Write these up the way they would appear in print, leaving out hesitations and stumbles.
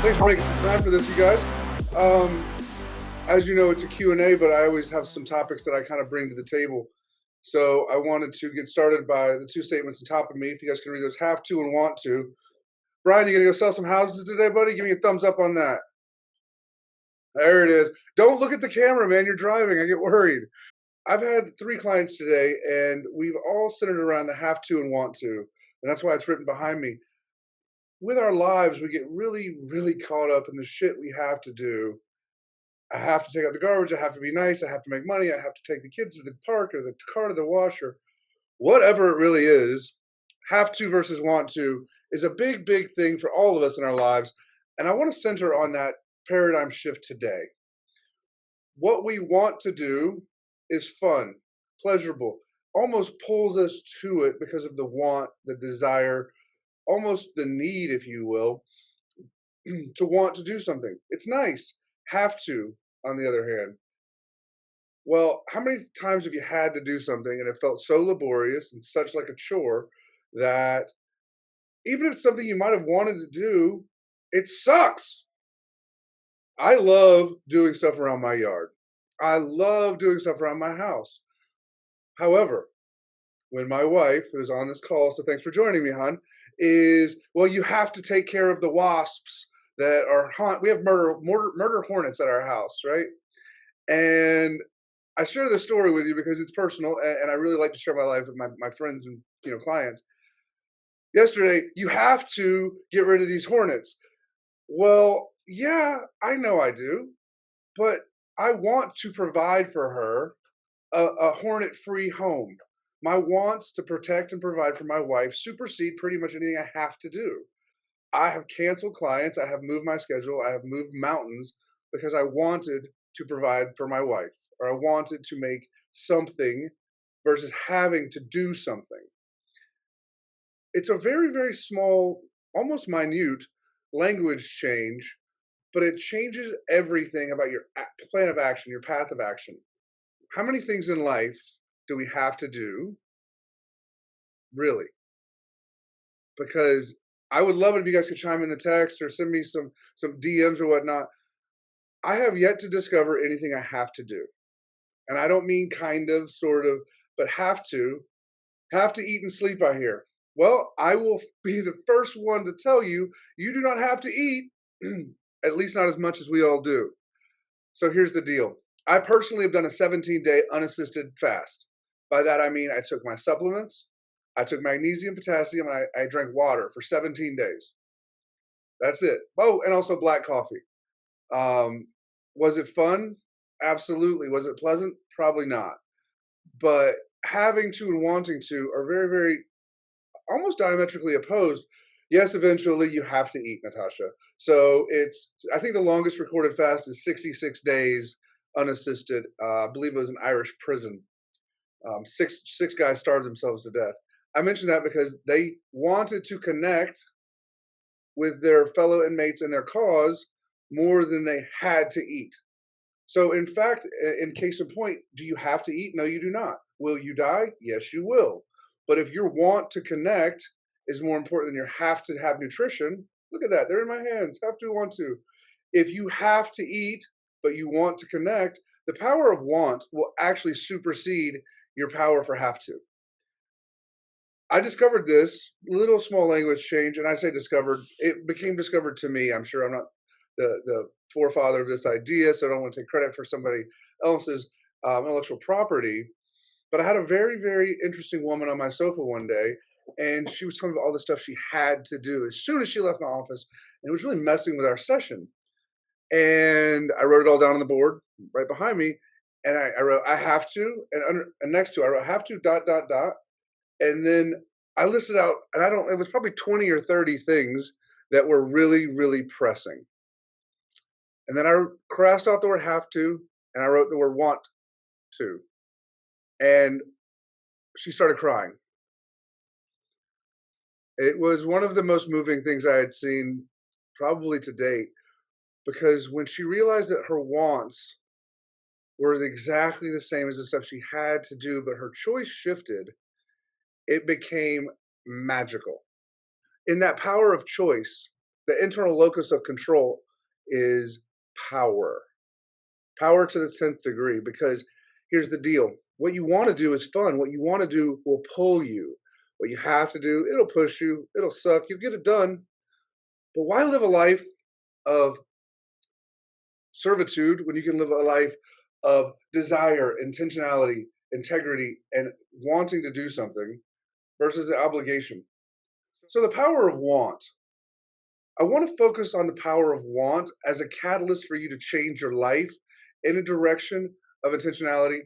Thanks for making some time for this, you guys. Um, as you know, it's a Q&A, but I always have some topics that I kind of bring to the table. So I wanted to get started by the two statements on top of me. If you guys can read those, have to and want to. Brian, you gonna go sell some houses today, buddy? Give me a thumbs up on that. There it is. Don't look at the camera, man. You're driving. I get worried. I've had three clients today, and we've all centered around the have to and want to. And that's why it's written behind me. With our lives, we get really, really caught up in the shit we have to do. I have to take out the garbage. I have to be nice. I have to make money. I have to take the kids to the park or the car to the washer. Whatever it really is, have to versus want to is a big, big thing for all of us in our lives. And I want to center on that paradigm shift today. What we want to do is fun, pleasurable, almost pulls us to it because of the want, the desire, almost the need, if you will, to want to do something. It's nice. Have to, on the other hand. Well, how many times have you had to do something and it felt so laborious and such like a chore that even if it's something you might have wanted to do, it sucks? I love doing stuff around my yard. I love doing stuff around my house. However, when my wife, who's on this call, so thanks for joining me, hon, is, well, you have to take care of the wasps that are we have murder hornets at our house, right? And I share this story with you because it's personal, and I really like to share my life with my friends and clients. Yesterday, you have to get rid of these hornets. Well, yeah, I know I do, but I want to provide for her a hornet-free home. My wants to protect and provide for my wife supersede pretty much anything I have to do. I have canceled clients. I have moved my schedule. I have moved mountains because I wanted to provide for my wife, or I wanted to make something versus having to do something. It's a very, very small, almost minute language change, but it changes everything about your plan of action, your path of action. How many things in life do we have to do? Really? Because I would love it if you guys could chime in the text or send me some DMs or whatnot. I have yet to discover anything I have to do. And I don't mean kind of, sort of, but have to. Have to eat and sleep, I hear. Well, I will be the first one to tell you, you do not have to eat, at least not as much as we all do. So here's the deal. I personally have done a 17-day unassisted fast. By that, I mean I took my supplements, I took magnesium, potassium, and I drank water for 17 days. That's it. Oh, and also black coffee. Um, was it fun? Absolutely. Was it pleasant? Probably not. But having to and wanting to are very, very almost diametrically opposed. Yes, eventually you have to eat, Natasha. So I think the longest recorded fast is 66 days unassisted. I believe it was an Irish prison. Six guys starved themselves to death. I mention that because they wanted to connect with their fellow inmates and their cause more than they had to eat. So, in fact, in case in point, do you have to eat? No, you do not. Will you die? Yes, you will. But if your want to connect is more important than your have to have nutrition, look at that. They're in my hands. Have to, want to. If you have to eat, but you want to connect, the power of want will actually supersede your power for have to. I discovered this little small language change, and I say discovered, it became discovered to me. I'm sure I'm not the forefather of this idea, so I don't want to take credit for somebody else's intellectual property. But I had a very, very interesting woman on my sofa one day, and she was telling me about all the stuff she had to do as soon as she left my office, and it was really messing with our session. And I wrote it all down on the board right behind me, and I wrote I have to, and next to it, I wrote have to dot dot dot, and then I listed out, and it was probably 20 or 30 things that were really, really pressing. And then I crossed out the word have to, and I wrote the word want to. And she started crying. It was one of the most moving things I had seen probably to date, because when she realized that her wants were exactly the same as the stuff she had to do, but her choice shifted, it became magical. In that power of choice, The internal locus of control is power. Power to the 10th degree, because here's the deal. What you want to do is fun. What you want to do will pull you. What you have to do, it'll push you. It'll suck. You'll get it done. But why live a life of servitude when you can live a life of desire, intentionality, integrity, and wanting to do something versus the obligation? So, the power of want. I want to focus on the power of want as a catalyst for you to change your life in a direction of intentionality.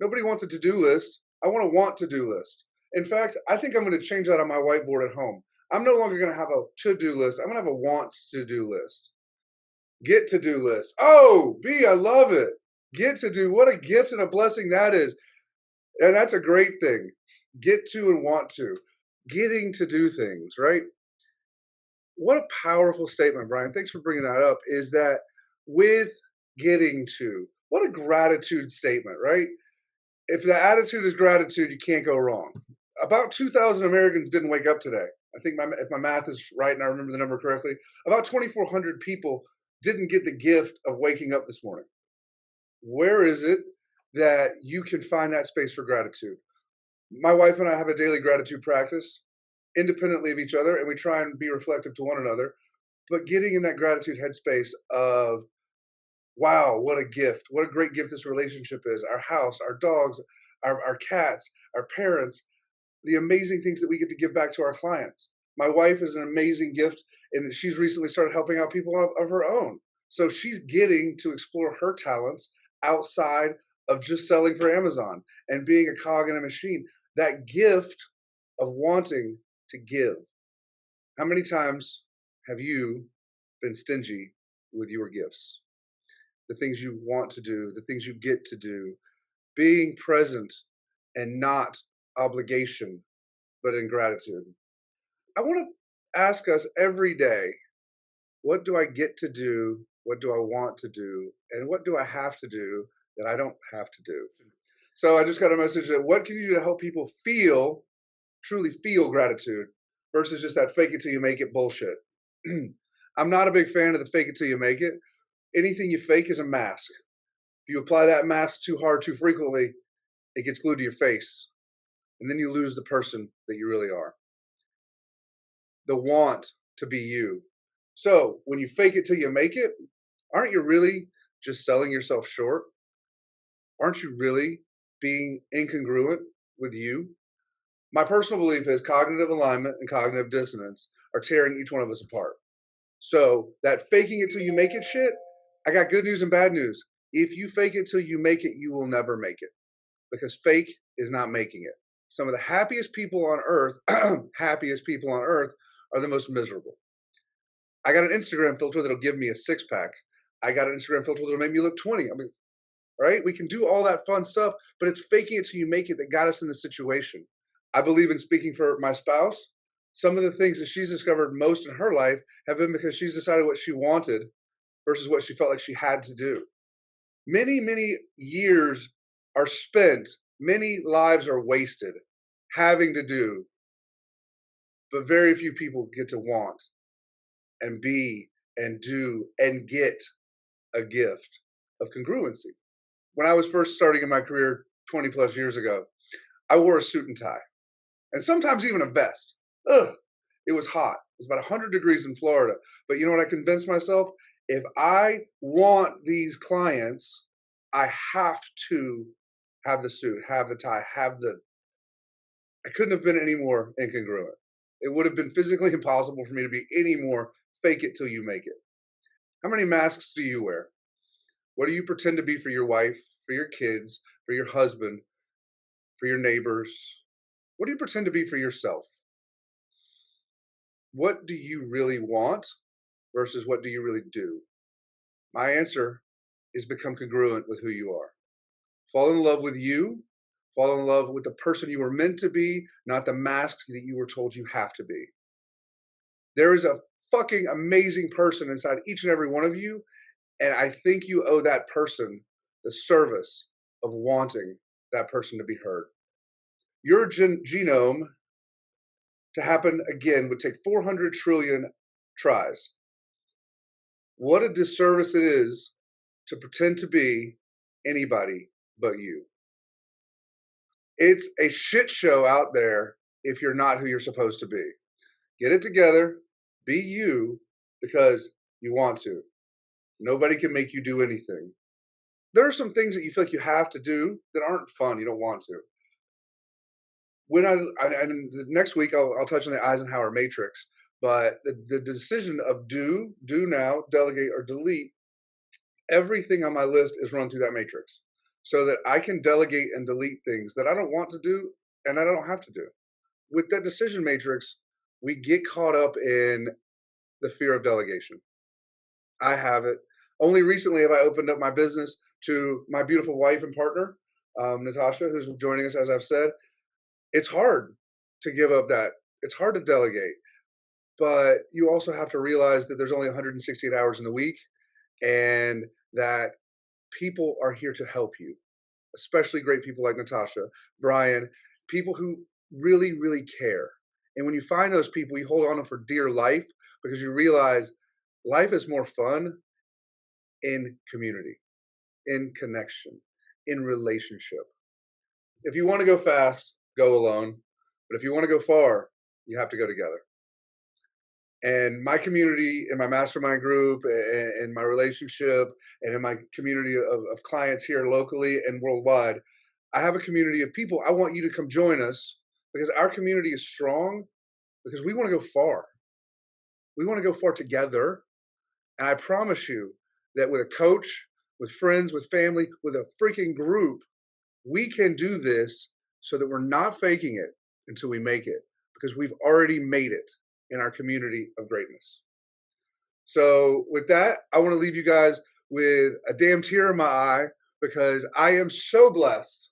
Nobody wants a to do list. I want a want to do list. In fact, I think I'm going to change that on my whiteboard at home. I'm no longer going to have a to do list. I'm going to have a want to do list. Get to do list. Oh, B, I love it. Get to do. What a gift and a blessing that is. And that's a great thing. Get to and want to. Getting to do things, right? What a powerful statement, Brian. Thanks for bringing that up. Is that with getting to, what a gratitude statement, right? If the attitude is gratitude, you can't go wrong. About 2,000 Americans didn't wake up today. I think if my math is right and I remember the number correctly, about 2,400 people didn't get the gift of waking up this morning. Where is it that you can find that space for gratitude? My wife and I have a daily gratitude practice independently of each other, and we try and be reflective to one another. But getting in that gratitude headspace of, wow, what a gift, what a great gift this relationship is, our house, our dogs, our cats, our parents, the amazing things that we get to give back to our clients. My wife is an amazing gift in that she's recently started helping out people of her own. So she's getting to explore her talents outside of just selling for Amazon and being a cog in a machine. That gift of wanting to give. How many times have you been stingy with your gifts? The things you want to do, the things you get to do, being present and not obligation, but in gratitude. I want to ask us every day, what do I get to do? What do I want to do? And what do I have to do that I don't have to do? So I just got a message that what can you do to help people feel, truly feel gratitude versus just that fake it till you make it bullshit. I'm not a big fan of the fake it till you make it. Anything you fake is a mask. If you apply that mask too hard, too frequently, it gets glued to your face. And then you lose the person that you really are. The want to be you. So when you fake it till you make it, aren't you really just selling yourself short? Aren't you really being incongruent with you? My personal belief is cognitive alignment and cognitive dissonance are tearing each one of us apart. So that faking it till you make it shit, I got good news and bad news. If you fake it till you make it, you will never make it because fake is not making it. Some of the happiest people on earth, happiest people on earth are the most miserable. I got an Instagram filter that'll give me a six pack. I got an Instagram filter that'll make me look 20. I mean, right? We can do all that fun stuff, but it's faking it till you make it that got us in this situation. I believe in speaking for my spouse. Some of the things that she's discovered most in her life have been because she's decided what she wanted versus what she felt like she had to do. Many, many years are spent, many lives are wasted having to do, but very few people get to want and be and do and get a gift of congruency. When I was first starting in my career 20 plus years ago, I wore a suit and tie and sometimes even a vest. Ugh, it was hot. It was about 100 degrees in Florida. But you know what I convinced myself? If I want these clients, I have to have the suit, have the tie, have the. I couldn't have been any more incongruent. It would have been physically impossible for me to be any more fake it till you make it. How many masks do you wear? What do you pretend to be for your wife, for your kids, for your husband, for your neighbors? What do you pretend to be for yourself? What do you really want versus what do you really do? My answer is become congruent with who you are. Fall in love with you. Fall in love with the person you were meant to be, not the mask that you were told you have to be. There is a fucking amazing person inside each and every one of you. And I think you owe that person the service of wanting that person to be heard. Your genome to happen again would take 400 trillion tries. What a disservice it is to pretend to be anybody but you. It's a shit show out there if you're not who you're supposed to be. Get it together, be you because you want to. Nobody can make you do anything. There are some things that you feel like you have to do that aren't fun, you don't want to. When and next week I'll touch on the Eisenhower matrix, but the decision of do now, delegate, or delete, everything on my list is run through that matrix so that I can delegate and delete things that I don't want to do and I don't have to do. With that decision matrix, we get caught up in the fear of delegation. I have it. Only recently have I opened up my business to my beautiful wife and partner, Natasha, who's joining us, as I've said. It's hard to give up that. It's hard to delegate, but you also have to realize that there's only 168 hours in the week and that people are here to help you, especially great people like Natasha, Brian, people who really, really care. And when you find those people, you hold on to them for dear life because you realize life is more fun in community, in connection, in relationship. If you want to go fast, go alone. But if you want to go far, you have to go together. And my community, in my mastermind group, and my relationship, and in my community of clients here locally and worldwide, I have a community of people. I want you to come join us because our community is strong because we want to go far. We want to go far together. And I promise you that with a coach, with friends, with family, with a freaking group, we can do this so that we're not faking it until we make it because we've already made it in our community of greatness. So with that, I want to leave you guys with a damn tear in my eye because I am so blessed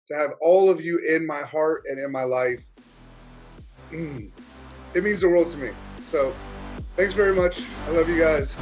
to have all of you in my heart and in my life. It means the world to me. So thanks very much. I love you guys.